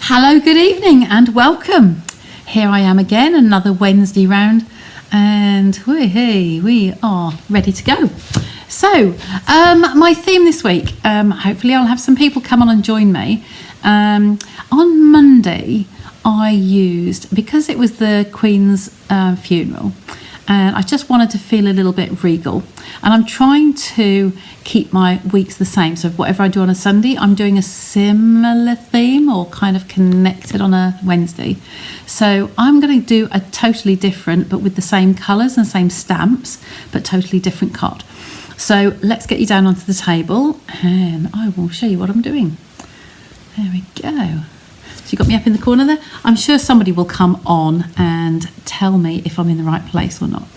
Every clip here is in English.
Hello, good evening and welcome. Here I am again, another Wednesday round, and we are ready to go. So my theme this week, hopefully I'll have some people come on and join me. On Monday I used, because it was the Queen's funeral, and I just wanted to feel a little bit regal, and I'm trying to keep my weeks the same. So whatever I do on a Sunday, I'm doing a similar theme or kind of connected on a Wednesday. So I'm going to do a totally different, but with the same colours and same stamps, but totally different card. So let's get you down onto the table and I will show you what I'm doing. There we go. So you got me up in the corner there. I'm sure somebody will come on and tell me if I'm in the right place or not.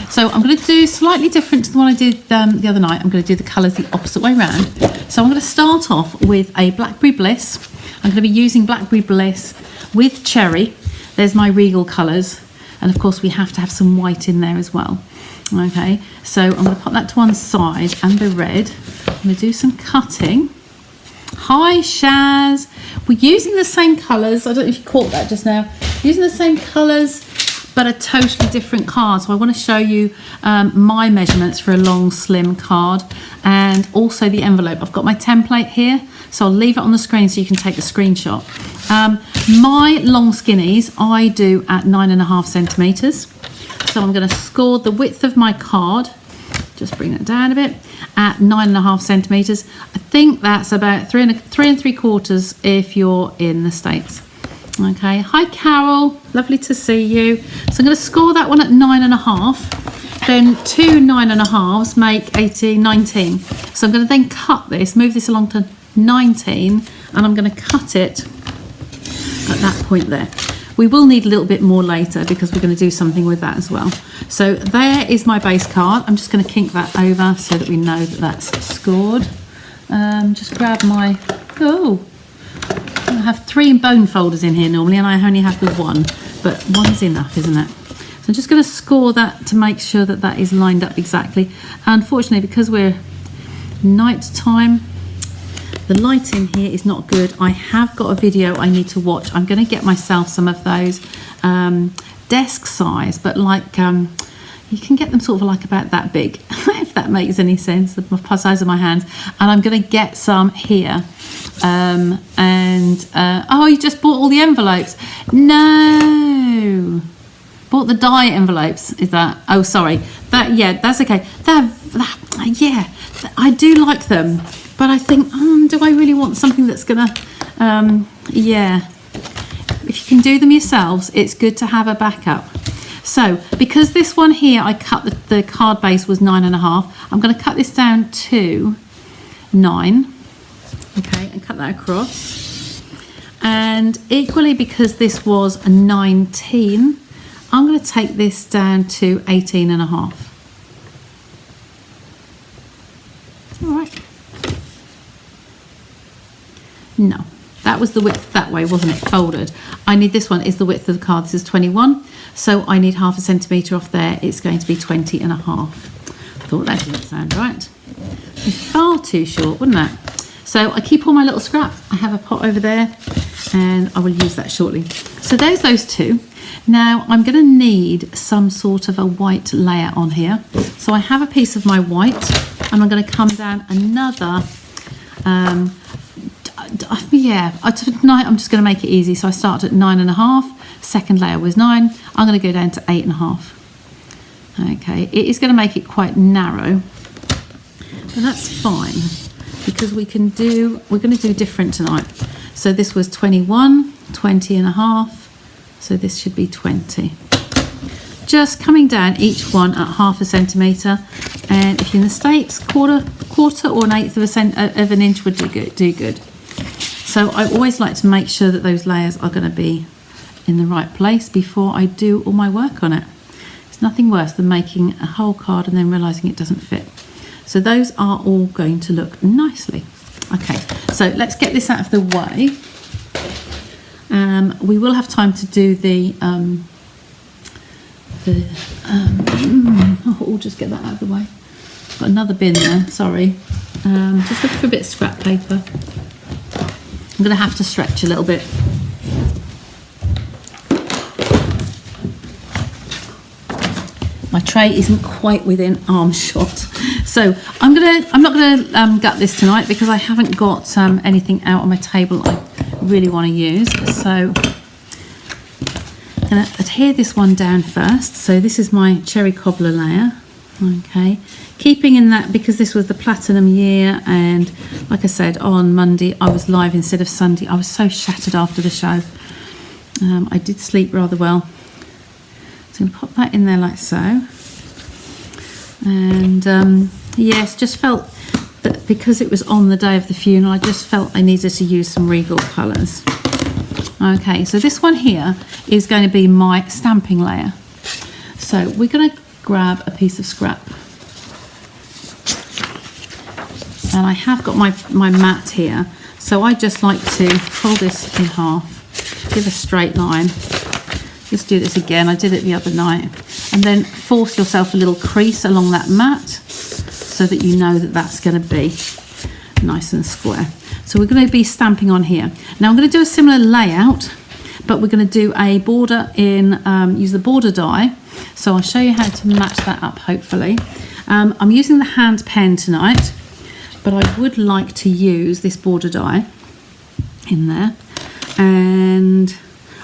So I'm going to do slightly different to the one I did the other night. I'm going to do the colours the opposite way round. So I'm going to start off with a Blackberry Bliss. I'm going to be using Blackberry Bliss with Cherry. There's my Regal colours. And of course we have to have some white in there as well. Okay, so I'm going to put that to one side and the red. I'm going to do some cutting. Hi Shaz, we're using the same colours. I don't know if you caught that just now. Using the same colours but a totally different card. So I want to show you my measurements for a long slim card and also the envelope. I've got my template here, so I'll leave it on the screen so you can take a screenshot. My long skinnies I do at 9.5 centimetres. So I'm going to score the width of my card, just bring it down a bit, at 9.5 centimetres. I think that's about 3 3/4 if you're in the States. Okay, hi Carol, lovely to see you. So I'm going to score that one at 9.5. Then 2 9.5s make 18, 19. So I'm going to then cut this, move this along to 19, and I'm going to cut it at that point there. We will need a little bit more later because we're going to do something with that as well. So there is my base card. I'm just going to kink that over so that we know that that's scored. Just grab my, I have 3 bone folders in here normally and I only have the 1, but 1's enough, isn't it? So I'm just going to score that to make sure that that is lined up exactly. Unfortunately, because we're night time, the lighting here is not good. I have got a video I need to watch. I'm going to get myself some of those desk size, but like you can get them sort of like about that big, if that makes any sense, the size of my hands. And I'm going to get some here. Oh, you just bought all the envelopes? No, bought the die envelopes. Is that? Oh, sorry. That, yeah, that's okay. Yeah, I do like them. But I think, do I really want something that's gonna, yeah. If you can do them yourselves, it's good to have a backup. So, because this one here, I cut the card base was 9.5, I'm gonna cut this down to 9, okay, and cut that across. And equally, because this was a 19, I'm gonna take this down to 18.5. All right. No, that was the width that way, wasn't it? Folded. I need this one is the width of the card. This is 21, so I need 0.5 centimetre off there. It's going to be 20.5. Thought that didn't sound right. It's far too short, wouldn't it? So I keep all my little scraps. I have a pot over there and I will use that shortly. So there's those 2. Now I'm going to need some sort of a white layer on here. So I have a piece of my white and I'm going to come down another tonight I'm just going to make it easy. So I started at 9.5, second layer was 9. I'm going to go down to 8.5. Okay, it is going to make it quite narrow, but that's fine because we're going to do different tonight. So this was 21, 20.5. So this should be 20. Just coming down each one at 0.5 centimetre, and if you're in the States, quarter or 1/8 of an inch would do good. So I always like to make sure that those layers are going to be in the right place before I do all my work on it. It's nothing worse than making a whole card and then realising it doesn't fit. So those are all going to look nicely. Okay, so let's get this out of the way. We will have time to do I'll just get that out of the way. Got another bin there, sorry. Just looking for a bit of scrap paper. I'm going to have to stretch a little bit. My tray isn't quite within arm shot, so I'm not gonna gut this tonight because I haven't got anything out on my table I really want to use. So I'm gonna adhere this one down first. So this is my cherry cobbler layer. Okay, keeping in that because this was the platinum year, and like I said, on Monday I was live instead of Sunday. I was so shattered after the show. I did sleep rather well. So I'm going to pop that in there like so. And yes, just felt that because it was on the day of the funeral, I just felt I needed to use some regal colours. Okay, so this one here is going to be my stamping layer. So we're going to grab a piece of scrap. And I have got my mat here. So I just like to fold this in half, give a straight line. Just do this again, I did it the other night. And then force yourself a little crease along that mat so that you know that that's going to be nice and square. So we're going to be stamping on here. Now I'm going to do a similar layout, but we're going to do a border in, use the border die. So I'll show you how to match that up hopefully. I'm using the hand pen tonight, but I would like to use this border die in there. And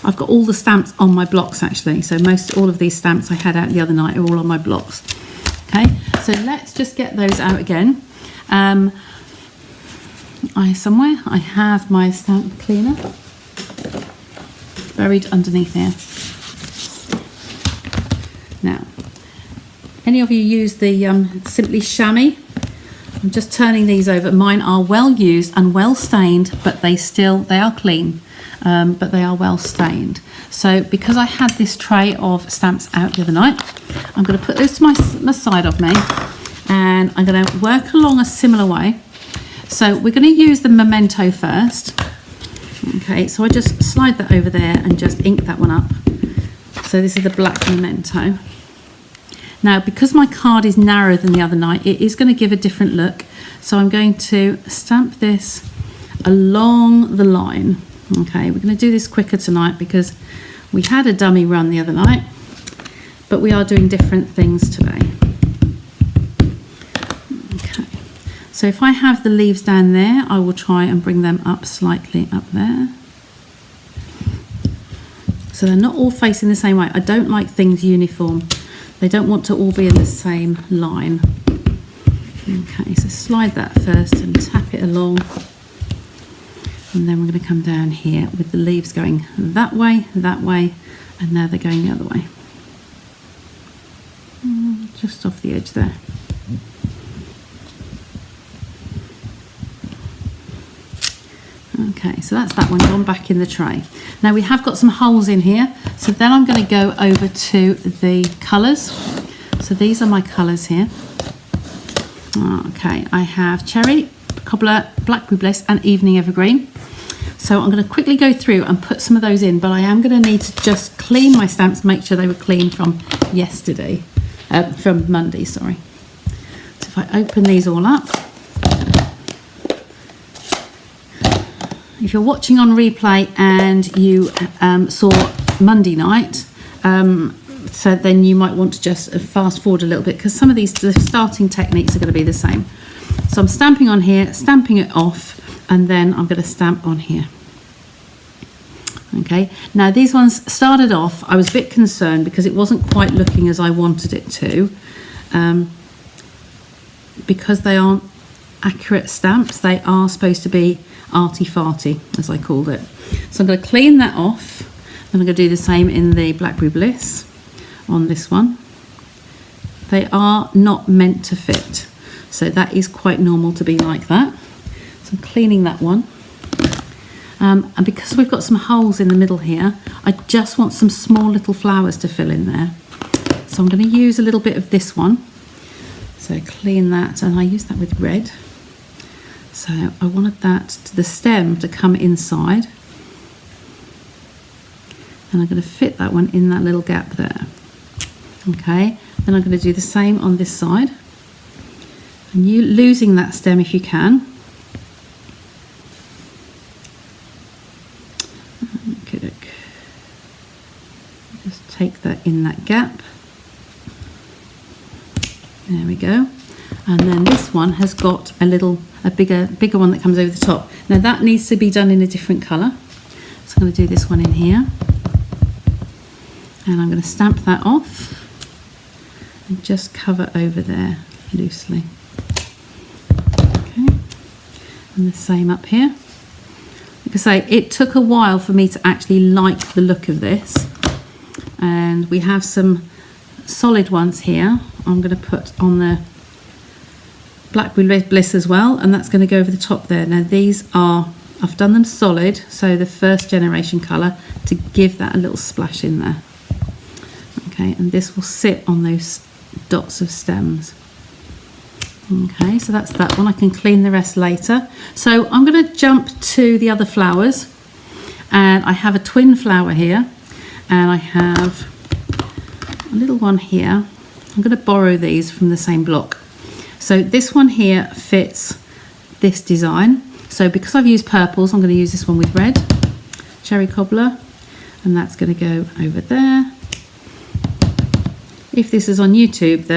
I've got all the stamps on my blocks actually, so all of these stamps I had out the other night are all on my blocks. Okay, so let's just get those out again. Somewhere I have my stamp cleaner buried underneath here. Now, any of you use the Simply Chamois? I'm just turning these over. Mine are well used and well stained, but they are clean. But they are well stained. So because I had this tray of stamps out the other night, I'm going to put this to my side of me, and I'm going to work along a similar way. So we're going to use the memento first. Okay, so I just slide that over there and just ink that one up. So this is the black memento. Now because my card is narrower than the other night, it is going to give a different look. So I'm going to stamp this along the line. Okay, we're going to do this quicker tonight because we had a dummy run the other night, but we are doing different things today. Okay, so if I have the leaves down there, I will try and bring them up slightly up there. So they're not all facing the same way. I don't like things uniform. They don't want to all be in the same line. Okay, so slide that first and tap it along. And then we're going to come down here with the leaves going that way, and now they're going the other way. Just off the edge there. Okay, so that's that one gone back in the tray. Now we have got some holes in here, so then I'm going to go over to the colours. So these are my colours here. Okay, I have cherry, cobbler, blackberry bliss and evening evergreen. So I'm going to quickly go through and put some of those in, but I am going to need to just clean my stamps, make sure they were clean from yesterday, from Monday, sorry. So if I open these all up, if you're watching on replay and you saw Monday night, so then you might want to just fast forward a little bit because some of the starting techniques are going to be the same. So I'm stamping on here, stamping it off, and then I'm going to stamp on here. Okay, now these ones started off, I was a bit concerned because it wasn't quite looking as I wanted it to, because they aren't accurate stamps. They are supposed to be arty-farty, as I called it. So I'm going to clean that off, and I'm going to do the same in the Blackberry Bliss on this one. They are not meant to fit, so that is quite normal to be like that. So I'm cleaning that one. And because we've got some holes in the middle here, I just want some small little flowers to fill in there. So I'm going to use a little bit of this one. So clean that, and I use that with red. So I wanted that, the stem to come inside. And I'm going to fit that one in that little gap there. Okay, then I'm going to do the same on this side. And you losing that stem if you can. Okay, just take that in that gap. There we go. And then this one has got a bigger one that comes over the top. Now that needs to be done in a different colour. So I'm going to do this one in here. And I'm going to stamp that off and just cover over there loosely. Okay. And the same up here. Like I say, it took a while for me to actually like the look of this. And we have some solid ones here. I'm going to put on the Blackberry Bliss as well, and that's going to go over the top there. Now these are, I've done them solid, so the first generation colour, to give that a little splash in there. Okay, and this will sit on those dots of stems. Okay, so that's that one. I can clean the rest later. So I'm going to jump to the other flowers, and I have a twin flower here, and I have a little one here. I'm going to borrow these from the same block. So this one here fits this design. So because I've used purples, I'm going to use this one with red, cherry cobbler, and that's going to go over there. If this is on YouTube,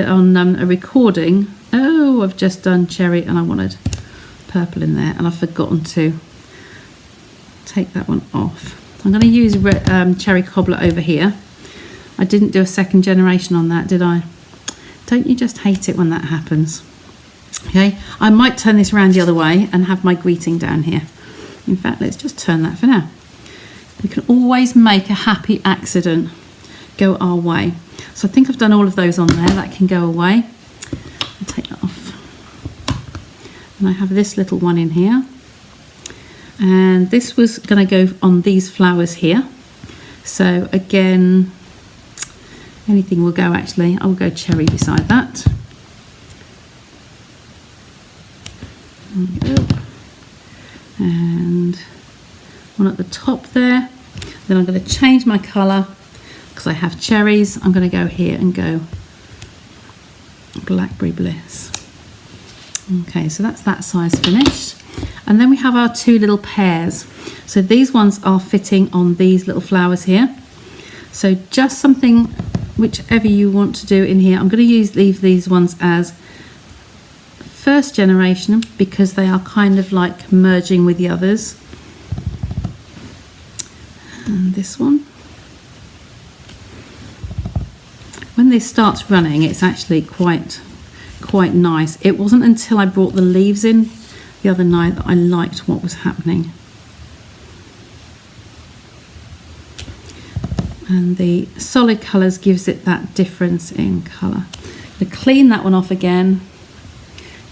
on a recording, oh, I've just done cherry and I wanted purple in there, and I've forgotten to take that one off. I'm going to use cherry cobbler over here. I didn't do a second generation on that, did I? Don't you just hate it when that happens? Okay, I might turn this around the other way and have my greeting down here. In fact, let's just turn that for now. We can always make a happy accident go our way. So I think I've done all of those on there. That can go away. I'll take that off. And I have this little one in here. And this was going to go on these flowers here. So again, anything will go actually. I will go cherry beside that. There we go. And one at the top there. Then I'm going to change my colour because I have cherries. I'm going to go here and go Blackberry Bliss. Okay, so that's that size finished. And then we have our two little pairs. So these ones are fitting on these little flowers here. So just something, whichever you want to do in here. I'm going to leave these ones as first generation because they are kind of like merging with the others. And this one. When this starts running, it's actually quite nice. It wasn't until I brought the leaves in the other night that I liked what was happening. And the solid colours gives it that difference in colour. I'm going to clean that one off again,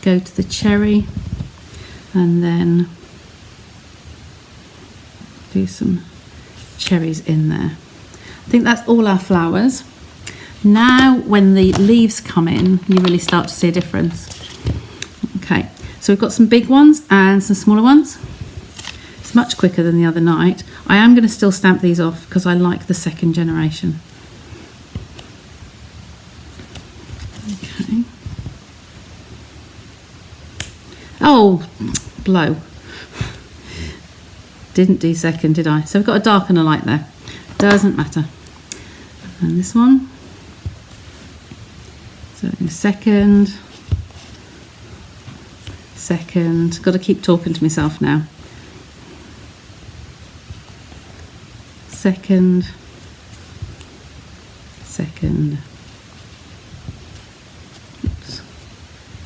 go to the cherry, and then do some cherries in there. I think that's all our flowers. Now when the leaves come in, you really start to see a difference. Okay, so we've got some big ones and some smaller ones. It's much quicker than the other night. I am going to still stamp these off because I like the second generation. Okay. Oh, blow. Didn't do second, did I? So we've got a dark and a light there. Doesn't matter. And this one. So second. Got to keep talking to myself now. Second. Oops.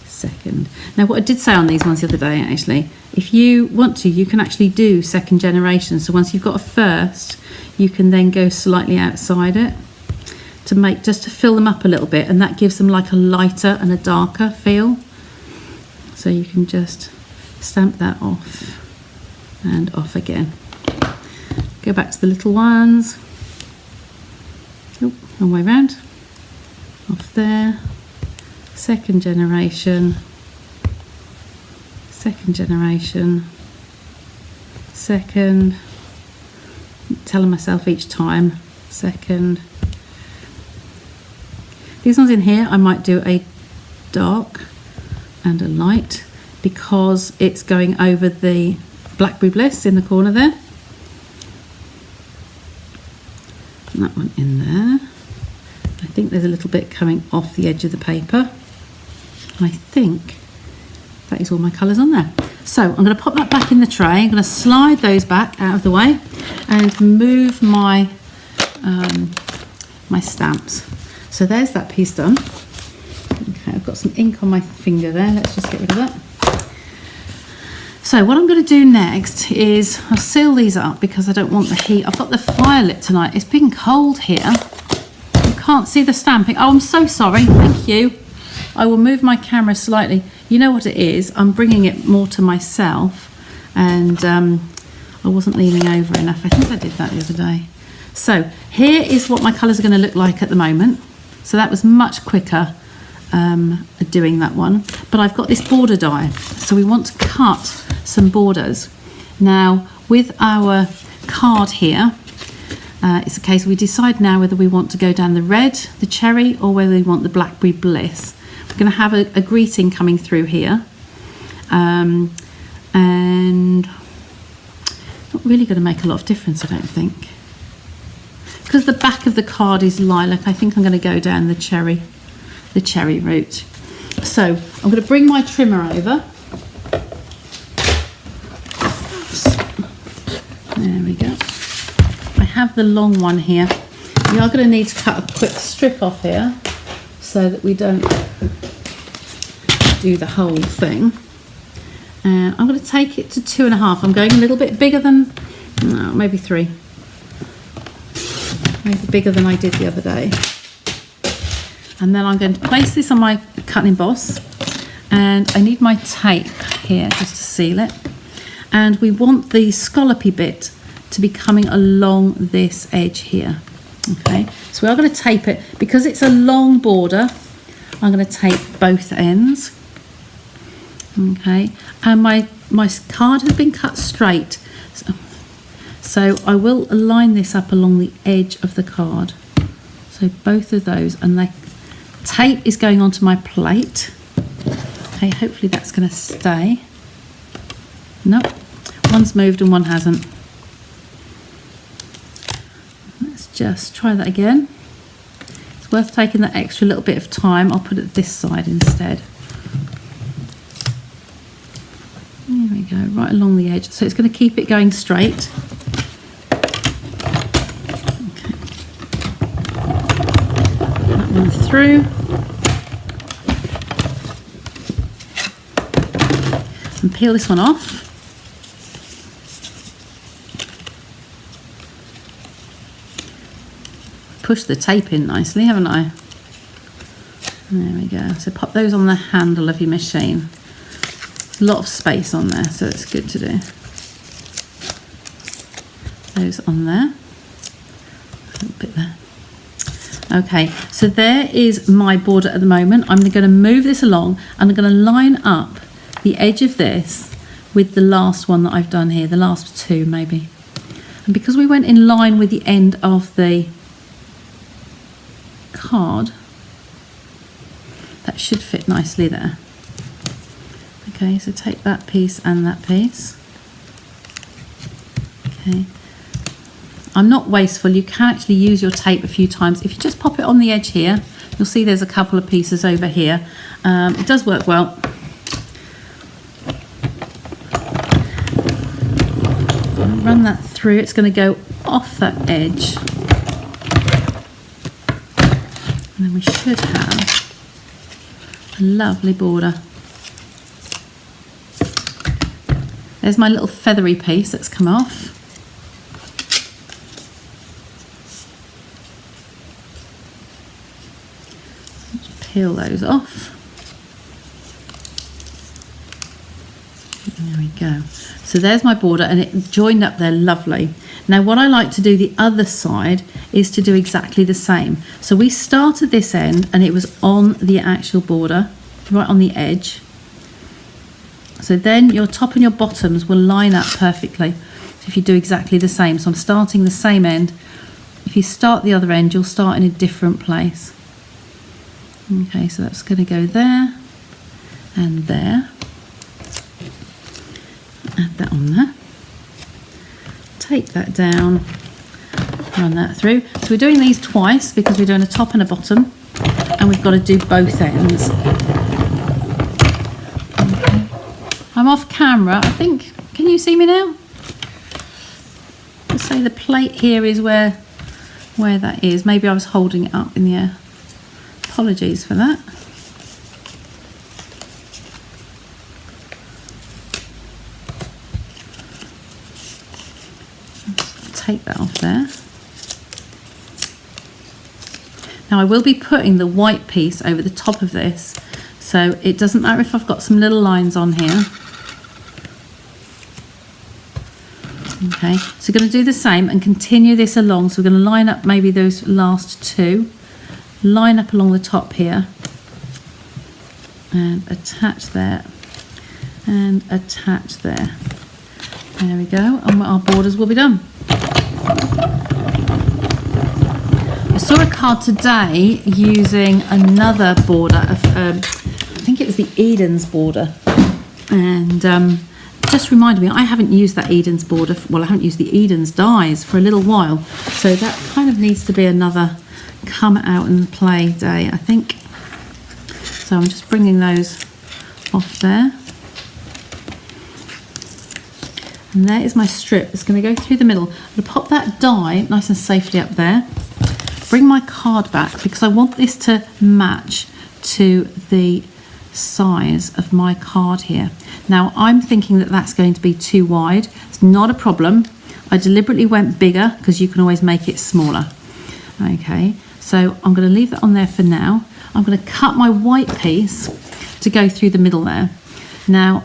Second. Now what I did say on these ones the other day, actually, if you want to, you can actually do second generation. So once you've got a first, you can then go slightly outside it just to fill them up a little bit, and that gives them like a lighter and a darker feel. So you can just stamp that off and off again. Go back to the little ones. Oh, wrong way round. Off there. Second generation. Second. Telling myself each time. Second. These ones in here, I might do a dark and a light because it's going over the Blackberry Bliss in the corner there. And that one in there. I think there's a little bit coming off the edge of the paper. I think that is all my colours on there. So I'm going to pop that back in the tray. I'm going to slide those back out of the way and move my my stamps. So there's that piece done. Okay, I've got some ink on my finger there. Let's just get rid of that. So what I'm going to do next is I'll seal these up because I don't want the heat. I've got the fire lit tonight. It's been cold here. You can't see the stamping. Oh, I'm so sorry. Thank you. I will move my camera slightly. You know what it is? I'm bringing it more to myself, and I wasn't leaning over enough. I think I did that the other day. So here is what my colours are going to look like at the moment. So that was much quicker doing that one. But I've got this border die. So we want to cut some borders. Now with our card here, it's a case we decide now whether we want to go down the red, the cherry, or whether we want the Blackberry Bliss. We're going to have a greeting coming through here. And not really going to make a lot of difference, I don't think. Because the back of the card is lilac, I think I'm going to go down the cherry route. So I'm going to bring my trimmer over. There we go. I have the long one here. We are going to need to cut a quick strip off here so that we don't do the whole thing. And I'm going to take it to 2.5. I'm going a little bit bigger than, no, maybe 3. Maybe bigger than I did the other day. And then I'm going to place this on my cut and emboss, and I need my tape here just to seal it. And we want the scallopy bit to be coming along this edge here. Okay, so we are going to tape it because it's a long border. I'm going to tape both ends. Okay, and my card has been cut straight, so I will line this up along the edge of the card. So both of those, and the tape is going onto my plate. Okay, hopefully that's going to stay. Nope, one's moved and one hasn't. Let's just try that again. It's worth taking that extra little bit of time. I'll put it this side instead. There we go, right along the edge. So it's going to keep it going straight. Okay. That one through. And peel this one off. Push the tape in nicely, haven't I? There we go. So pop those on the handle of your machine. There's a lot of space on there, so it's good to do. Those on there. A little bit there. Okay, so there is my border at the moment. I'm going to move this along and I'm going to line up the edge of this with the last one that I've done here, the last two maybe. And because we went in line with the end of the card, that should fit nicely there. Okay, so take that piece and that piece. Okay, I'm not wasteful. You can actually use your tape a few times. If you just pop it on the edge here, you'll see there's a couple of pieces over here. It does work well. Run that through. It's going to go off that edge. And then we should have a lovely border. There's my little feathery piece that's come off. Let's peel those off. There we go. So there's my border and it joined up there lovely. Now what I like to do the other side is to do exactly the same. So we started this end and it was on the actual border, right on the edge. So then your top and your bottoms will line up perfectly if you do exactly the same. So I'm starting the same end. If you start the other end, you'll start in a different place. Okay, so that's going to go there and there. Add that on there. Take that down, run that through. So we're doing these twice because we're doing a top and a bottom, and we've got to do both ends. I'm off camera. I think, can you see me now? Let's say the plate here is where that is. Maybe I was holding it up in the air. Apologies for that. Take that off there. Now I will be putting the white piece over the top of this, so it doesn't matter if I've got some little lines on here. Okay, so we're going to do the same and continue this along. So we're going to line up maybe those last two, line up along the top here, and attach there, and attach there. There we go, and our borders will be done. I saw a card today using another border of, I think it was the Eden's border, and just reminded me I haven't used that Eden's border, well I haven't used the Eden's dies for a little while, so that kind of needs to be another come out and play day, I think. So I'm just bringing those off there. And there is my strip. It's going to go through the middle. I'm going to pop that die nice and safely up there. Bring my card back because I want this to match to the size of my card here. Now I'm thinking that that's going to be too wide. It's not a problem. I deliberately went bigger because you can always make it smaller. Okay, so I'm going to leave that on there for now. I'm going to cut my white piece to go through the middle there. Now,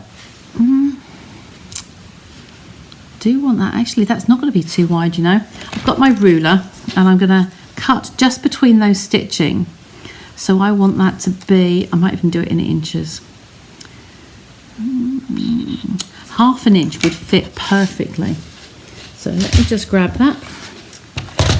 do want that. Actually, that's not going to be too wide, you know. I've got my ruler and I'm going to cut just between those stitching. So I want that to be, I might even do it in inches. Half an inch would fit perfectly. So let me just grab that.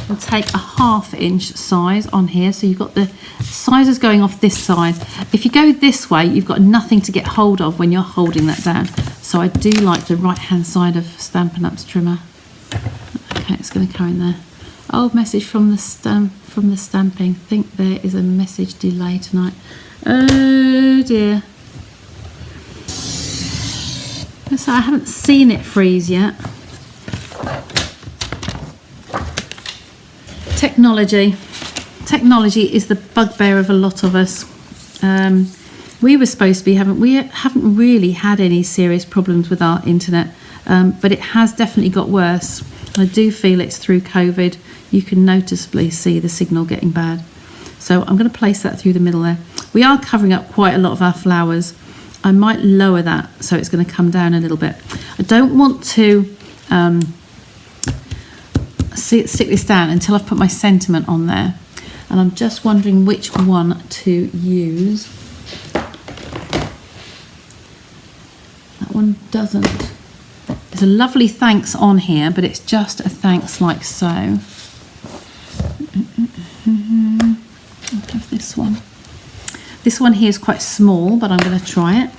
I'll take a 1/2 inch size on here. So you've got the sizes going off this side. If you go this way, you've got nothing to get hold of when you're holding that down. So I do like the right hand side of Stampin' Up's trimmer. Okay, it's going to go in there. Old message from the stamping. Think there is a message delay tonight. Oh dear. So I haven't seen it freeze yet. Technology is the bugbear of a lot of us. We were supposed to be we haven't really had any serious problems with our internet, but it has definitely got worse. I do feel it's through COVID. You can noticeably see the signal getting bad. So I'm going to place that through the middle there. We are covering up quite a lot of our flowers. I might lower that so it's going to come down a little bit. I don't want to stick this down until I've put my sentiment on there, and I'm just wondering which one to use. That one doesn't. There's a lovely thanks on here, but it's just a thanks like so. I'll have this one. This one here is quite small, but I'm going to try it.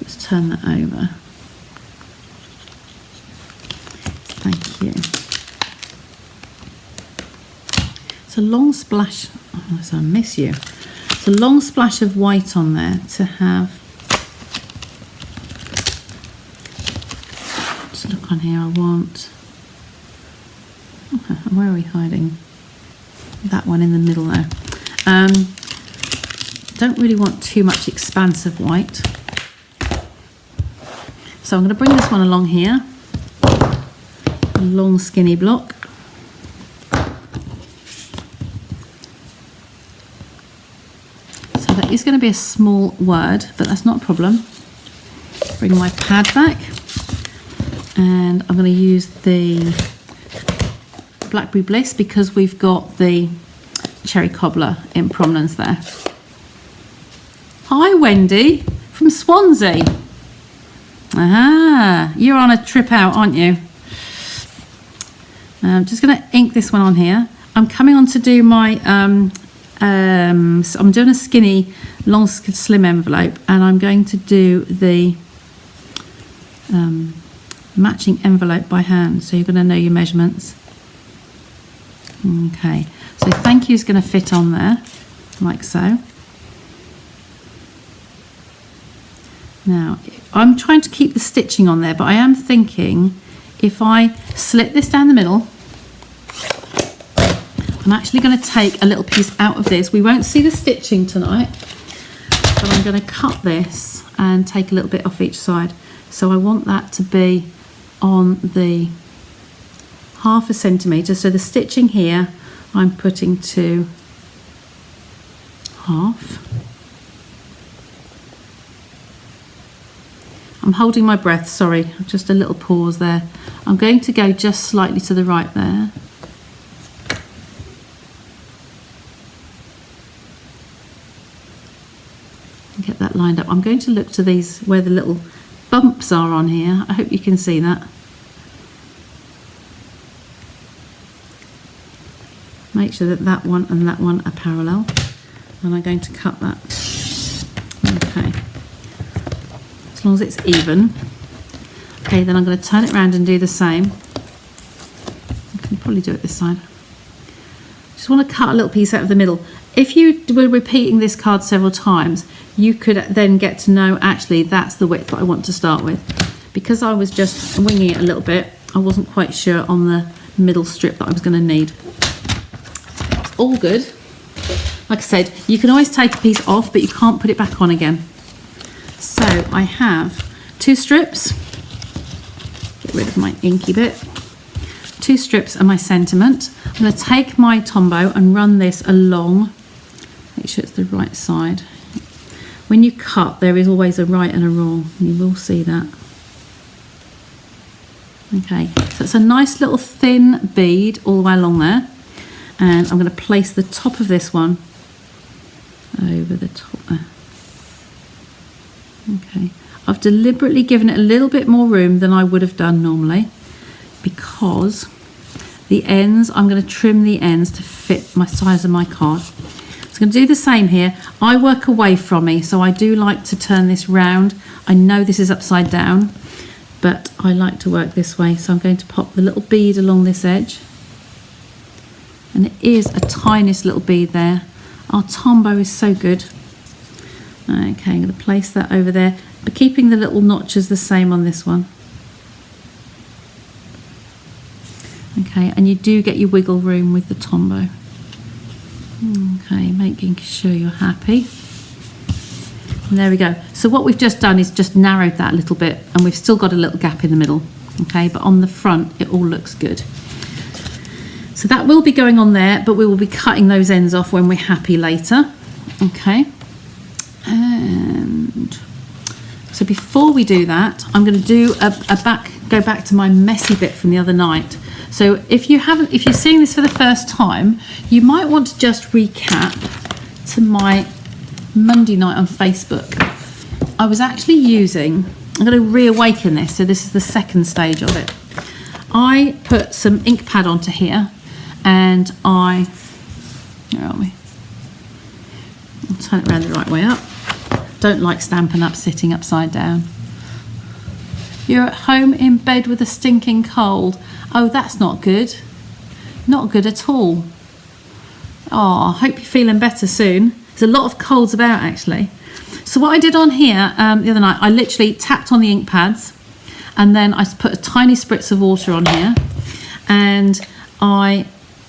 Let's turn that over. Thank you. It's a long splash. Oh, so I miss you. It's a long splash of white on there to have. Just look on here. I want. Where are we hiding? That one in the middle there. Don't really want too much expansive white. So I'm going to bring this one along here. A long skinny block. So that is going to be a small word, but that's not a problem. Bring my pad back, and I'm going to use the Blackberry Bliss because we've got the cherry cobbler in prominence there. Hi Wendy from Swansea. Ah, you're on a trip out, aren't you? I'm just going to ink this one on here. I'm coming on to do my, so I'm doing a skinny, long, slim envelope, and I'm going to do the matching envelope by hand. So you're going to know your measurements. Okay, so thank you is going to fit on there, like so. Now, I'm trying to keep the stitching on there, but I am thinking if I slit this down the middle, I'm actually going to take a little piece out of this. We won't see the stitching tonight, but I'm going to cut this and take a little bit off each side. So I want that to be on the 1/2 centimetre. So the stitching here, I'm putting to 1/2. I'm holding my breath, sorry, just a little pause there. I'm going to go just slightly to the right there. Get that lined up. I'm going to look to these where the little bumps are on here. I hope you can see that. Make sure that that one and that one are parallel. And I'm going to cut that. Okay. As long as it's even. Okay, then I'm going to turn it around and do the same. I can probably do it this side. Just want to cut a little piece out of the middle. If you were repeating this card several times, you could then get to know actually that's the width that I want to start with. Because I was just winging it a little bit, I wasn't quite sure on the middle strip that I was going to need. It's all good. Like I said, you can always take a piece off, but you can't put it back on again. So I have 2 strips. Get rid of my inky bit. 2 strips and my sentiment. I'm going to take my Tombow and run this along. Make sure it's the right side. When you cut, there is always a right and a wrong. You will see that. Okay, so it's a nice little thin bead all the way along there. And I'm going to place the top of this one over the top there. Okay, I've deliberately given it a little bit more room than I would have done normally because the ends, I'm going to trim the ends to fit my size of my card. So I'm going to do the same here. I work away from me, so I do like to turn this round. I know this is upside down, but I like to work this way. So I'm going to pop the little bead along this edge. And it is a tiniest little bead there. Our Tombow is so good. Okay, I'm going to place that over there, but keeping the little notches the same on this one. Okay, and you do get your wiggle room with the Tombow. Okay, making sure you're happy. And there we go. So what we've just done is just narrowed that a little bit, and we've still got a little gap in the middle. Okay, but on the front, it all looks good. So that will be going on there, but we will be cutting those ends off when we're happy later. Okay. And so before we do that, I'm going to do go back to my messy bit from the other night. So if you're seeing this for the first time, you might want to just recap to my Monday night on Facebook. I was actually using, I'm going to reawaken this, so this is the second stage of it. I put some ink pad onto here, and where are we? I'll turn it around the right way up. Don't like Stampin' Up sitting upside down. You're at home in bed with a stinking cold. Oh, that's not good. Not good at all. Oh, I hope you're feeling better soon. There's a lot of colds about actually. So what I did on here the other night, I literally tapped on the ink pads, and then I put a tiny spritz of water on here, and I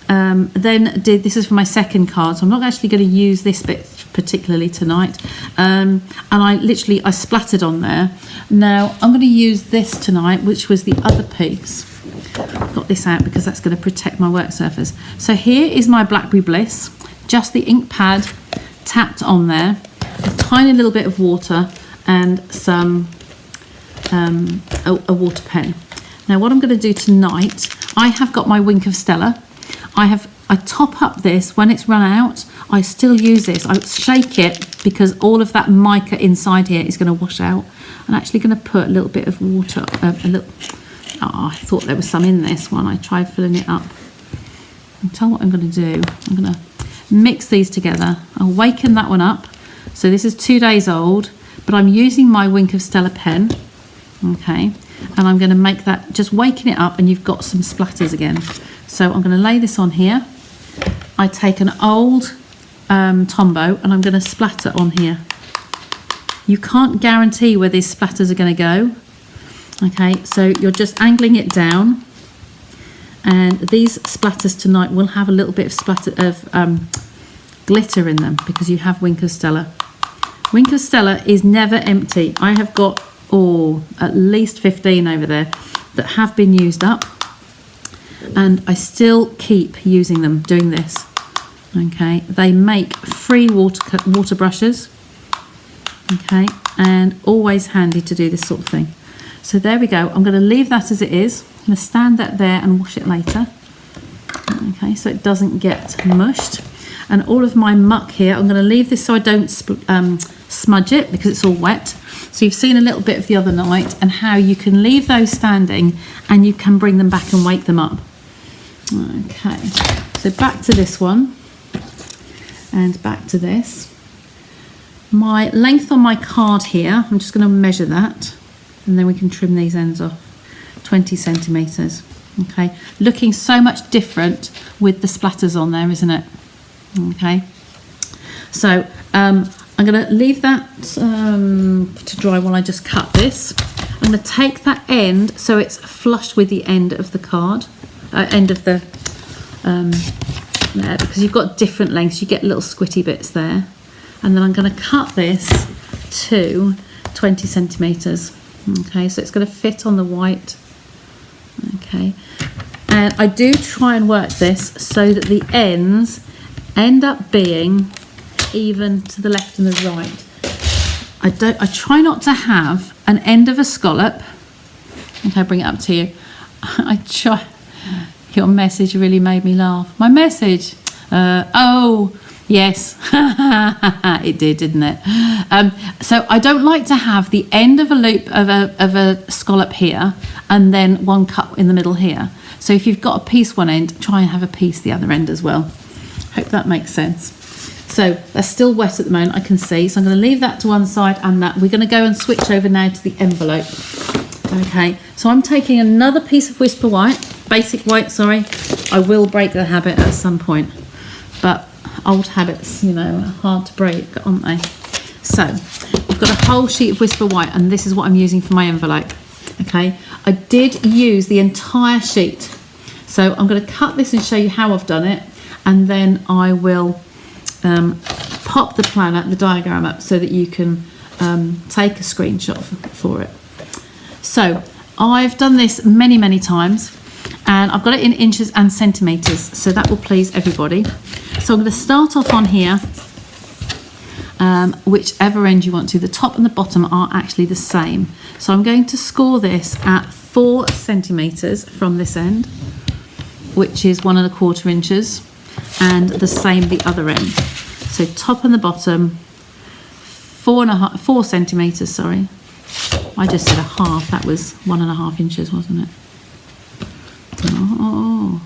then did, this is for my second card, so I'm not actually going to use this bit particularly tonight, and I splattered on there. Now I'm going to use this tonight, which was the other piece. Got this out because that's going to protect my work surface. So here is my Blackberry Bliss, just the ink pad tapped on there, a tiny little bit of water, and some a water pen. Now what I'm going to do tonight, I have got my Wink of Stella. I top up this when it's run out. I still use this. I shake it because all of that mica inside here is going to wash out. I'm actually going to put a little bit of water, I thought there was some in this one. I tried filling it up. I'll tell you what I'm going to do. I'm going to mix these together. I'll waken that one up. So this is 2 days old, but I'm using my Wink of Stella pen. Okay, and I'm going to make that, just waking it up, and you've got some splatters again. So I'm going to lay this on here. I take an old Tombow and I'm going to splatter on here. You can't guarantee where these splatters are going to go. Okay, so you're just angling it down, and these splatters tonight will have a little bit of splatter of glitter in them because you have Wink of Stella. Wink of Stella is never empty. I have got at least 15 over there that have been used up, and I still keep using them doing this. Okay, they make free water brushes. Okay, and always handy to do this sort of thing. So there we go. I'm going to leave that as it is. I'm going to stand that there and wash it later. Okay, so it doesn't get mushed. And all of my muck here, I'm going to leave this so I don't smudge it because it's all wet. So you've seen a little bit of the other night and how you can leave those standing and you can bring them back and wake them up. Okay, so back to this one and back to this. My length on my card here, I'm just going to measure that and then we can trim these ends off. 20 centimetres. Okay, looking so much different with the splatters on there, isn't it? Okay, so I'm going to leave that to dry while I just cut this. I'm going to take that end so it's flush with the end of the card, end of the there, because you've got different lengths, you get little squitty bits there. And then I'm going to cut this to 20 centimetres. Okay, so it's going to fit on the white. Okay, and I do try and work this so that the ends end up being even to the left and the right. I try not to have an end of a scallop. Okay, bring it up to you. I try. Your message really made me laugh. My message? Oh, yes. It did, didn't it? So I don't like to have the end of a loop of a scallop here and then one cut in the middle here. So if you've got a piece one end, try and have a piece the other end as well. Hope that makes sense. So they're still wet at the moment, I can see. So I'm going to leave that to one side and that. We're going to go and switch over now to the envelope. Okay, so I'm taking another piece of Whisper White, basic white, sorry. I will break the habit at some point, but old habits, you know, are hard to break, aren't they? So I've got a whole sheet of Whisper White and this is what I'm using for my envelope. Okay, I did use the entire sheet. So I'm going to cut this and show you how I've done it, and then I will pop the planner, the diagram up so that you can take a screenshot for it. So I've done this many, many times and I've got it in inches and centimetres, so that will please everybody. So I'm going to start off on here, whichever end you want to. The top and the bottom are actually the same. So I'm going to score this at 4 centimetres from this end, which is 1 1/4 inches, and the same the other end. So top and the bottom, 4 centimetres, sorry. I just said a half, that was 1 1/2 inches, wasn't it? Oh,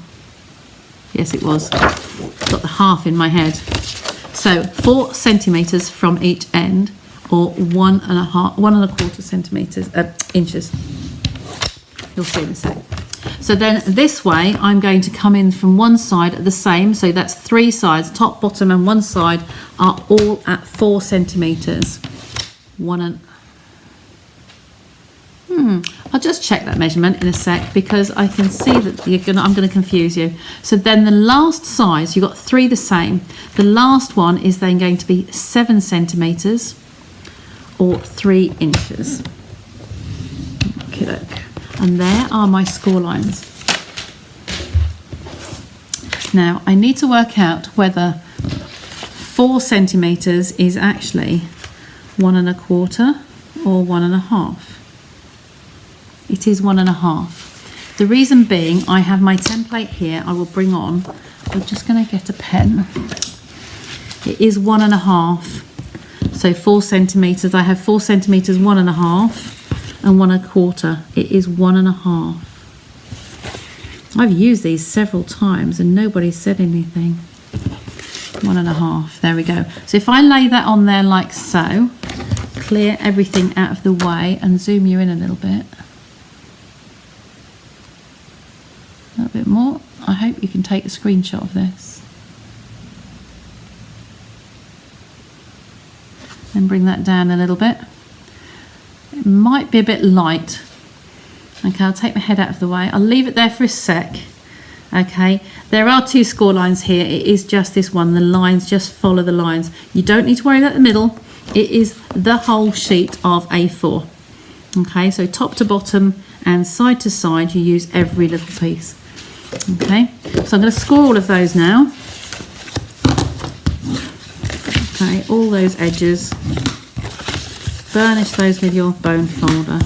yes it was. Got the half in my head. So 4 centimetres from each end, or 1 1/4 centimetres, inches. You'll see in a sec. So then this way, I'm going to come in from one side the same. So that's 3 sides, top, bottom, and one side are all at 4 centimetres. I'll just check that measurement in a sec because I can see that I'm going to confuse you. So then the last size, you've got 3 the same. The last one is then going to be 7 centimetres or 3 inches. Okay, look. And there are my score lines. Now I need to work out whether 4 centimetres is actually 1 1/4 or 1 1/2. It is 1 1/2. The reason being, I have my template here. I will bring on. I'm just going to get a pen. It is 1 1/2. So 4 centimetres. I have 4 centimetres, 1 1/2. And 1 1/4. It is 1 1/2. I've used these several times and nobody said anything. 1 1/2. There we go. So if I lay that on there like so, clear everything out of the way and zoom you in a little bit. A little bit more. I hope you can take a screenshot of this. Then bring that down a little bit. It might be a bit light. Okay, I'll take my head out of the way. I'll leave it there for a sec. Okay, there are 2 score lines here. It is just this one. The lines, just follow the lines. You don't need to worry about the middle. It is the whole sheet of A4. Okay, so top to bottom and side to side, you use every little piece. Okay, so I'm going to score all of those now. Okay, all those edges. Burnish those with your bone folder.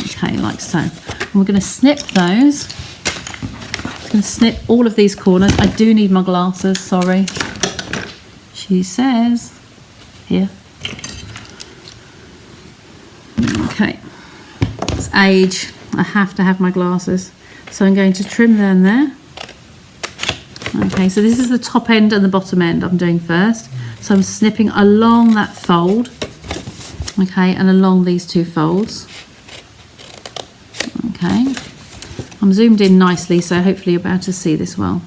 Okay, like so. And we're going to snip those. I'm going to snip all of these corners. I do need my glasses, sorry. She says, here. Okay, it's age. I have to have my glasses. So I'm going to trim down there. Okay, so this is the top end and the bottom end I'm doing first. So I'm snipping along that fold. Okay, and along these 2 folds. Okay, I'm zoomed in nicely, so hopefully you're able to see this well.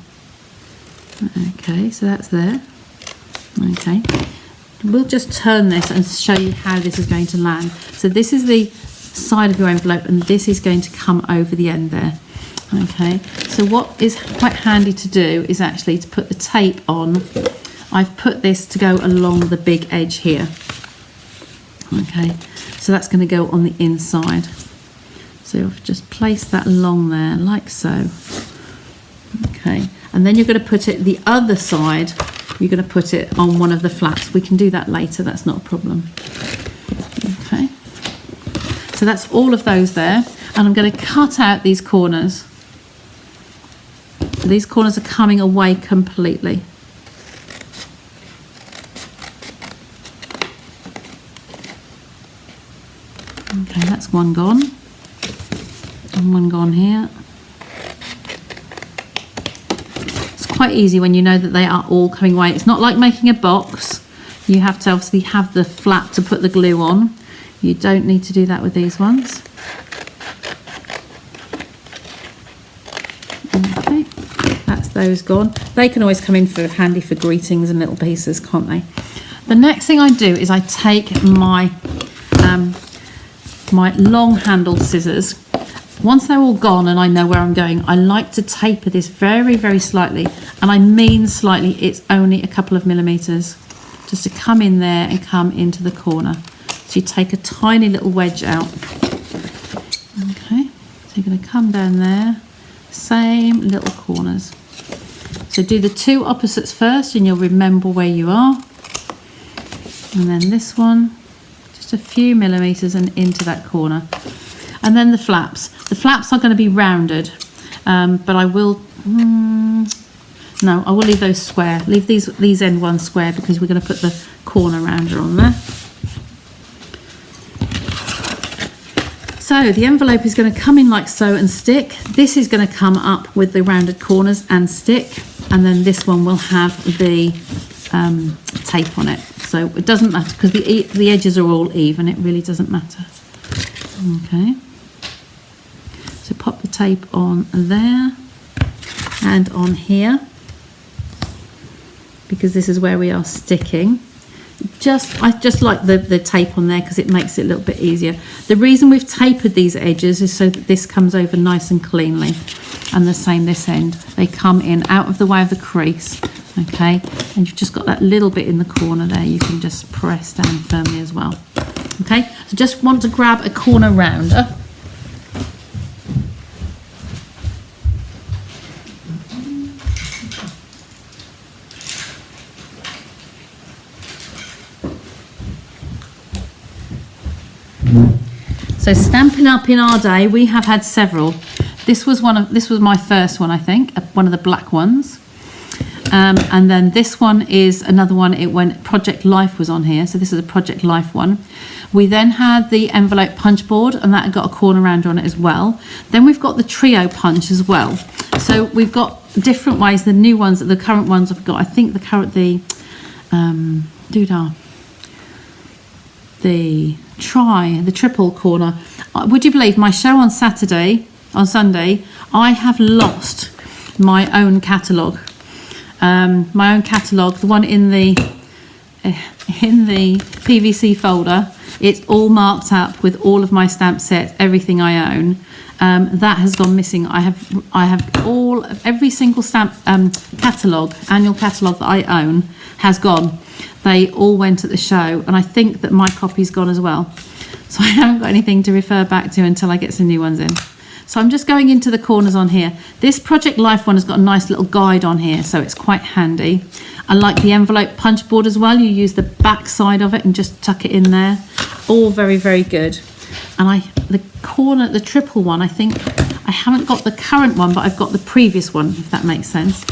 Okay, so that's there. Okay, we'll just turn this and show you how this is going to land. So this is the side of your envelope, and this is going to come over the end there. Okay, so what is quite handy to do is actually to put the tape on. I've put this to go along the big edge here. Okay, so that's going to go on the inside. So you've just placed that along there like so. Okay, and then you're going to put it the other side. You're going to put it on one of the flaps. We can do that later, that's not a problem. Okay, so that's all of those there, and I'm going to cut out these corners. These corners are coming away completely. Okay, that's one gone. And one gone here. It's quite easy when you know that they are all coming away. It's not like making a box. You have to obviously have the flap to put the glue on. You don't need to do that with these ones. Okay, that's those gone. They can always come in for handy for greetings and little pieces, can't they? The next thing I do is I take my my long handled scissors. Once they're all gone and I know where I'm going, I like to taper this very, very slightly, and I mean slightly, it's only a couple of millimeters, just to come in there and come into the corner. So you take a tiny little wedge out. Okay, so you're going to come down there, same little corners. So do the 2 opposites first and you'll remember where you are. And then this one, just a few millimeters and into that corner. And then the flaps. The flaps are going to be rounded, but I will, no, I will leave those square. Leave these end ones square because we're going to put the corner rounder on there. So the envelope is going to come in like so and stick. This is going to come up with the rounded corners and stick, and then this one will have the tape on it. So it doesn't matter because the edges are all even. It really doesn't matter. Okay. So pop the tape on there and on here because this is where we are sticking. I just like the tape on there because it makes it a little bit easier. The reason we've tapered these edges is so that this comes over nice and cleanly, and the same this end. They come in out of the way of the crease, okay? And you've just got that little bit in the corner there. You can just press down firmly as well. Okay, so just want to grab a corner rounder. So Stampin' Up in our day, we have had several. This was my first one, I think, one of the black ones. And then this one is another one. It went Project Life was on here, so this is a Project Life one. We then had the envelope punch board, and that had got a corner rounder on it as well. Then we've got the trio punch as well. So we've got different ways. The new ones, the current ones I've got. I think the triple corner. Would you believe my show on Sunday, I have lost my own catalogue. The one in the in the PVC folder, it's all marked up with all of my stamp sets, everything I own. That has gone missing. I have every single stamp catalogue, annual catalogue that I own has gone. They all went at the show, and I think that my copy's gone as well. So I haven't got anything to refer back to until I get some new ones in. So I'm just going into the corners on here. This Project Life one has got a nice little guide on here, so it's quite handy. I like the envelope punch board as well. You use the back side of it and just tuck it in there. All very, very good. And the corner, the triple one, I think I haven't got the current one, but I've got the previous one, if that makes sense.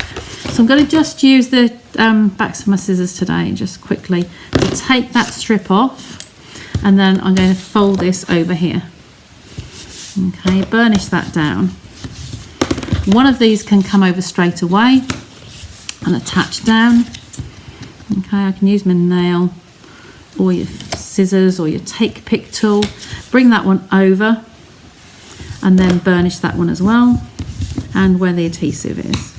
So I'm going to just use the backs of my scissors today, just quickly, to take that strip off, and then I'm going to fold this over here. Okay, burnish that down. One of these can come over straight away and attach down. Okay, I can use my nail or your scissors or your take pick tool. Bring that one over and then burnish that one as well, and where the adhesive is.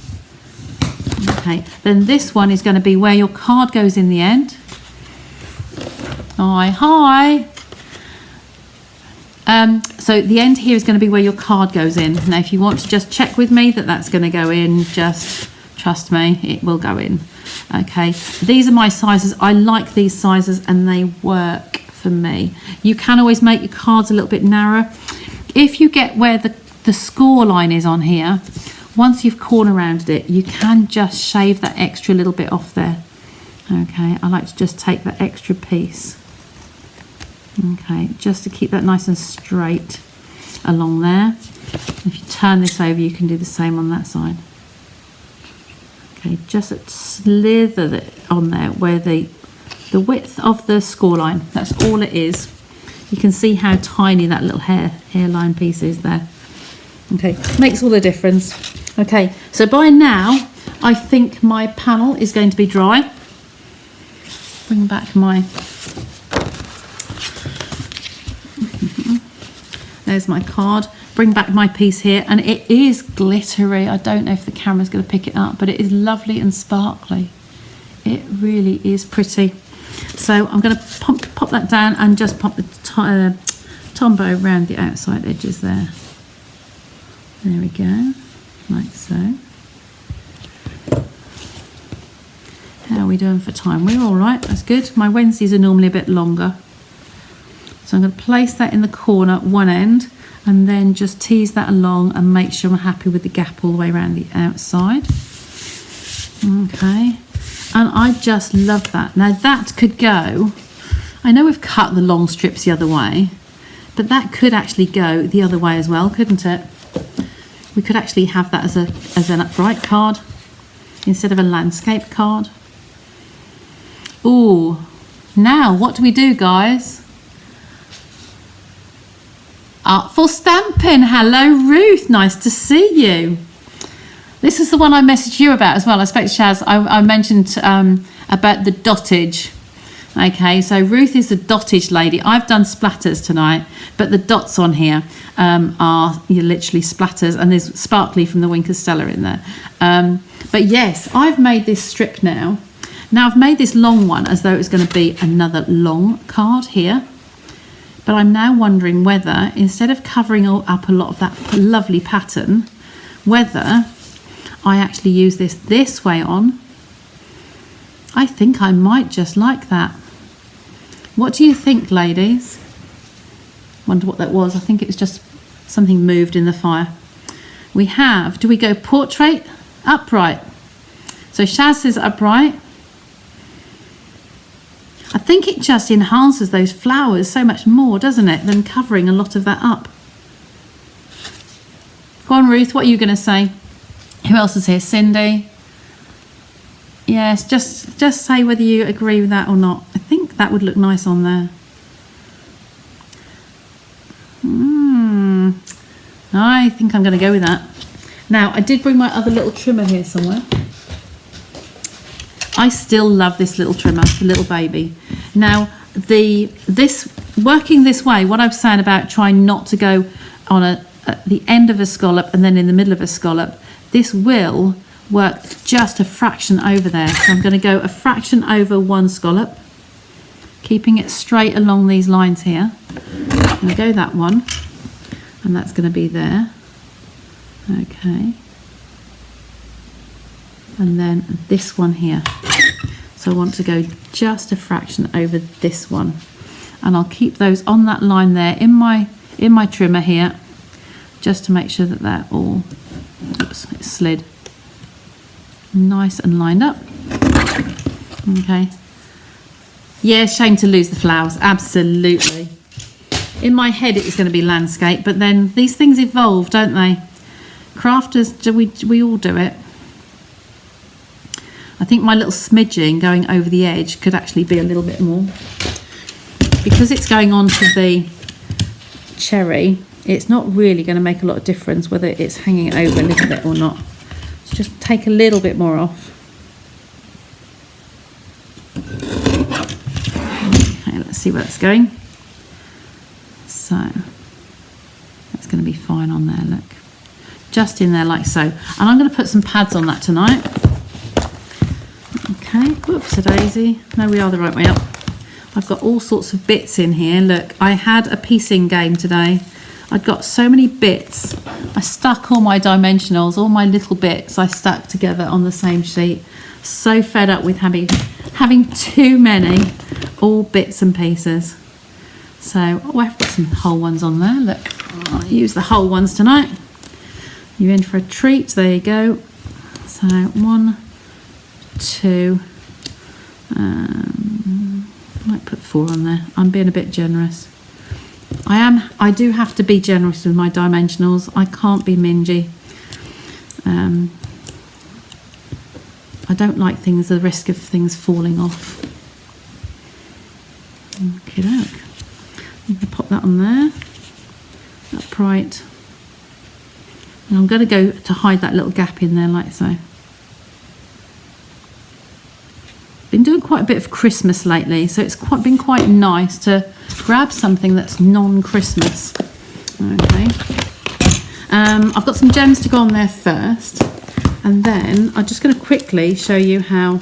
Okay, then this one is going to be where your card goes in the end. Hi. So the end here is going to be where your card goes in. Now, if you want to just check with me that that's going to go in, just trust me, it will go in. Okay, these are my sizes. I like these sizes and they work for me. You can always make your cards a little bit narrower. If you get where the score line is on here, once you've corner rounded it, you can just shave that extra little bit off there. Okay, I like to just take that extra piece. Okay, just to keep that nice and straight along there. If you turn this over, you can do the same on that side. Okay, just slither it on there where the width of the score line, that's all it is. You can see how tiny that little hairline piece is there. Okay, makes all the difference. Okay, so by now, I think my panel is going to be dry. Bring back my... There's my card. Bring back my piece here, and it is glittery. I don't know if the camera's going to pick it up, but it is lovely and sparkly. It really is pretty. So I'm going to pop that down and just pop the tombow around the outside edges there. There we go, like so. How are we doing for time? We're all right, that's good. My Wednesdays are normally a bit longer. So I'm going to place that in the corner at one end and then just tease that along and make sure I'm happy with the gap all the way around the outside. Okay, and I just love that. Now that could go, I know we've cut the long strips the other way, but that could actually go the other way as well, couldn't it? We could actually have that as an upright card instead of a landscape card. Ooh, now what do we do, guys? Artful Stampin'. Hello, Ruth. Nice to see you. This is the one I messaged you about as well. I spoke to Shaz. I mentioned about the dottage. Okay, so Ruth is the dottage lady. I've done splatters tonight, but the dots on here are literally splatters, and there's sparkly from the Winker Stella in there. But yes, I've made this strip now. Now I've made this long one as though it was going to be another long card here. But I'm now wondering whether, instead of covering up a lot of that lovely pattern, whether I actually use this way on. I think I might just like that. What do you think, ladies? Wonder what that was. I think it was just something moved in the fire. We have, do we go portrait, upright? So Shaz says upright. I think it just enhances those flowers so much more, doesn't it, than covering a lot of that up. Go on, Ruth, what are you going to say? Who else is here? Cindy? Yes, just say whether you agree with that or not. I think that would look nice on there. I think I'm going to go with that. Now, I did bring my other little trimmer here somewhere. I still love this little trimmer, the little baby. Now, this working this way, what I was saying about trying not to go on at the end of a scallop and then in the middle of a scallop, this will work just a fraction over there. So I'm going to go a fraction over one scallop, keeping it straight along these lines here. I'm going to go that one, and that's going to be there. Okay. And then this one here. So I want to go just a fraction over this one. And I'll keep those on that line there in my trimmer here, just to make sure that they're all, oops, it slid, nice and lined up. Okay. Yeah, shame to lose the flowers, absolutely. In my head it was going to be landscape, but then these things evolve, don't they? Crafters, we all do it. I think my little smidging going over the edge could actually be a little bit more. Because it's going on to the cherry, it's not really going to make a lot of difference whether it's hanging over a little bit or not. So just take a little bit more off. Okay, let's see where that's going. So that's going to be fine on there, look. Just in there like so. And I'm going to put some pads on that tonight. Okay, whoops-a-daisy. No, we are the right way up. I've got all sorts of bits in here. Look, I had a piecing game today. I'd got so many bits. I stuck all my dimensionals, all my little bits I stuck together on the same sheet. So fed up with having too many, all bits and pieces. So, oh, I've got some whole ones on there. Look, I'll use the whole ones tonight. You're in for a treat. There you go. So 1, 2, I might put 4 on there. I'm being a bit generous. I do have to be generous with my dimensionals. I can't be mingy. I don't like the risk of things falling off. Okay, look. I'm going to pop that on there, upright. And I'm going to go to hide that little gap in there like so. Been doing quite a bit of Christmas lately, so it's been quite nice to grab something that's non-Christmas. Okay. I've got some gems to go on there first, and then I'm just going to quickly show you how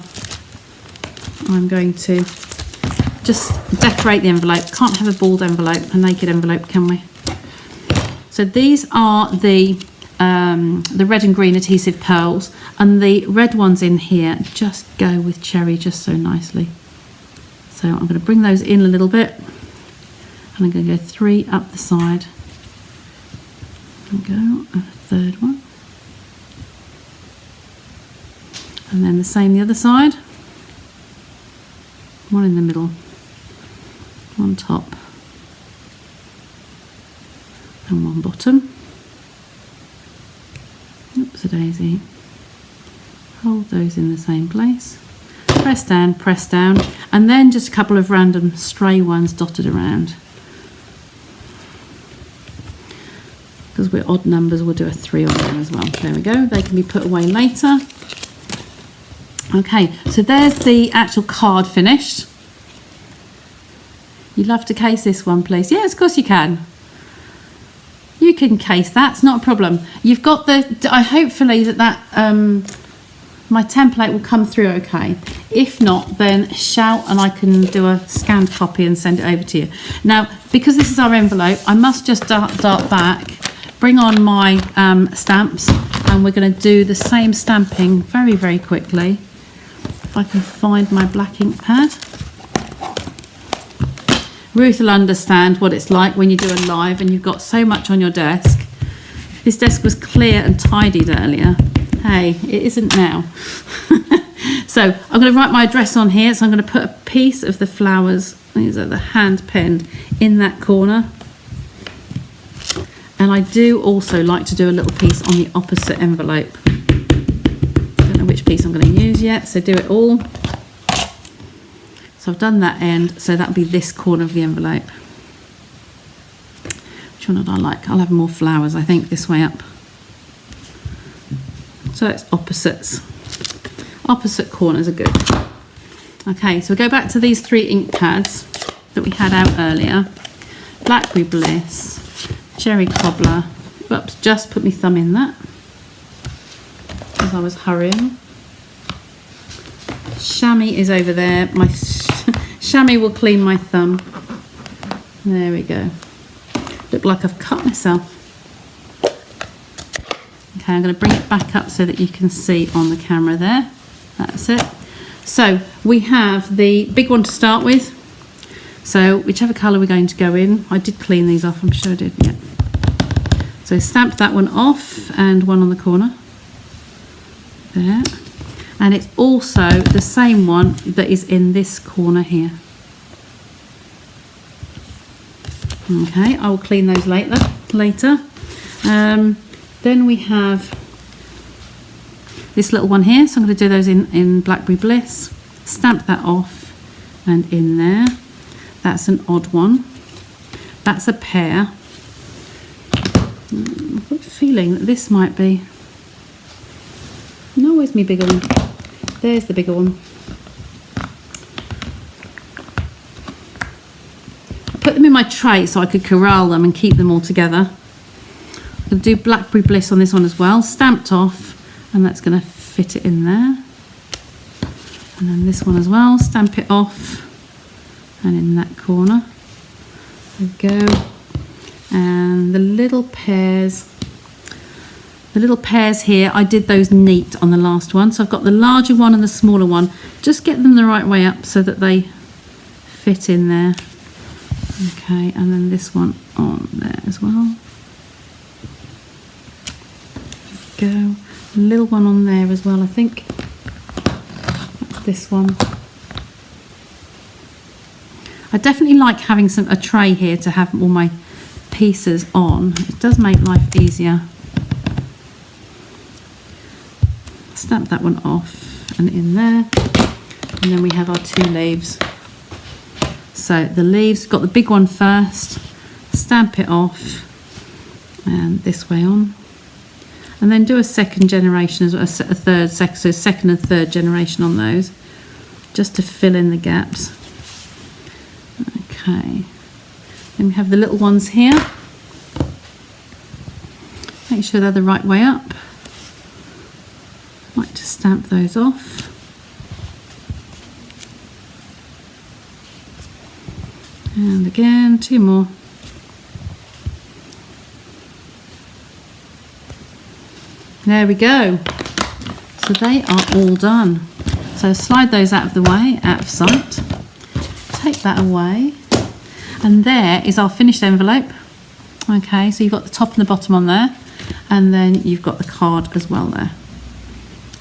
I'm going to just decorate the envelope. Can't have a bald envelope, a naked envelope, can we? So these are the red and green adhesive pearls, and the red ones in here just go with cherry just so nicely. So I'm going to bring those in a little bit, and I'm going to go 3 up the side. And go a third one, and then the same the other side. 1 in the middle, 1 top, and 1 bottom. Oops-a-daisy. Hold those in the same place. Press down, and then just a couple of random stray ones dotted around. Because we're odd numbers, we'll do a 3 on there as well. There we go. They can be put away later. Okay, so there's the actual card finished. You'd love to case this one, please? Yes, of course you can. You can case that, it's not a problem. You've got hopefully that my template will come through okay. If not, then shout and I can do a scanned copy and send it over to you. Now, because this is our envelope, I must just dart back, bring on my stamps, and we're going to do the same stamping very, very quickly. If I can find my black ink pad. Ruth will understand what it's like when you do a live and you've got so much on your desk. This desk was clear and tidied earlier. Hey, it isn't now. So I'm going to write my address on here. So I'm going to put a piece of the flowers, these are the hand penned, in that corner. And I do also like to do a little piece on the opposite envelope. Don't know which piece I'm going to use yet, so do it all. So I've done that end, so that'll be this corner of the envelope. Which one would I like? I'll have more flowers, I think, this way up. So it's opposites. Opposite corners are good. Okay, so we go back to these 3 ink pads that we had out earlier. Blackberry Bliss, Cherry Cobbler. Whoops, just put my thumb in that. as I was hurrying. Chamois is over there. My chamois will clean my thumb. There we go. Look like I've cut myself. Okay, I'm going to bring it back up so that you can see on the camera there. That's it. So we have the big one to start with. So whichever colour we're going to go in. I did clean these off, I'm sure I did, yeah. So stamp that one off and one on the corner. There. And it's also the same one that is in this corner here. Okay, I will clean those later. Then we have this little one here, so I'm going to do those in Blackberry Bliss. Stamp that off and in there. That's an odd one. That's a pear. I've got a feeling that this might be... No, where's my bigger one? There's the bigger one. I put them in my tray so I could corral them and keep them all together. I'm going to do Blackberry Bliss on this one as well, stamped off, and that's going to fit it in there. And then this one as well, stamp it off, and in that corner. There we go. And the little pears here, I did those neat on the last one. So I've got the larger one and the smaller one. Just get them the right way up so that they fit in there. Okay, and then this one on there as well. Go. A little one on there as well, I think. That's this one. I definitely like having a tray here to have all my pieces on. It does make life easier. Stamp that one off and in there. And then we have our two leaves. So the leaves, got the big one first, stamp it off and this way on. And then do a second generation, as well, so second and third generation on those, just to fill in the gaps. Okay, then we have the little ones here. Make sure they're the right way up. Like to stamp those off. And again, two more. There we go. So they are all done. So slide those out of the way, out of sight. Take that away. And there is our finished envelope. Okay, so you've got the top and the bottom on there. And then you've got the card as well there.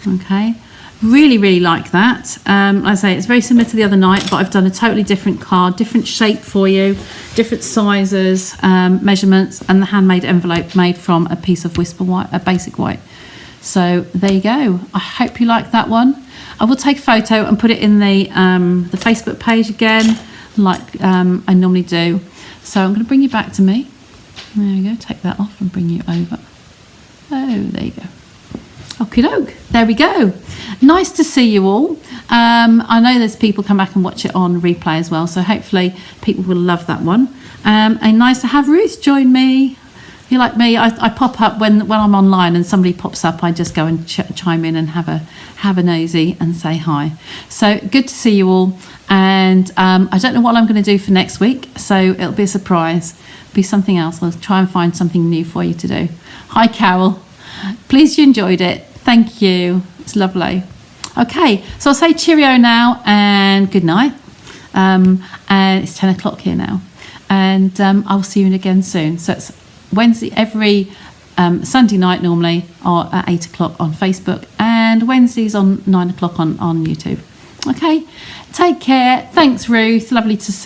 Okay, really, really like that. Like I say, it's very similar to the other night, but I've done a totally different card, different shape for you, different sizes, measurements, and the handmade envelope made from a piece of Whisper white, a basic white. So there you go. I hope you like that one. I will take a photo and put it in the Facebook page again, like I normally do. So I'm going to bring you back to me. There you go. Take that off and bring you over. Oh, there you go. Okie doke, there we go. Nice to see you all. I know there's people come back and watch it on replay as well, so hopefully people will love that one. And nice to have Ruth join me. You're like me, I pop up when I'm online and somebody pops up, I just go and chime in and have a nosy and say hi. So good to see you all. And I don't know what I'm going to do for next week, so it'll be a surprise. Be something else. I'll try and find something new for you to do. Hi, Carol. Pleased you enjoyed it. Thank you. It's lovely. Okay, so I'll say cheerio now and good night. And it's 10 o'clock here now. And I'll see you again soon. So it's Wednesday, every Sunday night normally, or at 8 o'clock on Facebook, and Wednesdays on 9 o'clock on YouTube. Okay, take care. Thanks, Ruth. Lovely to see you.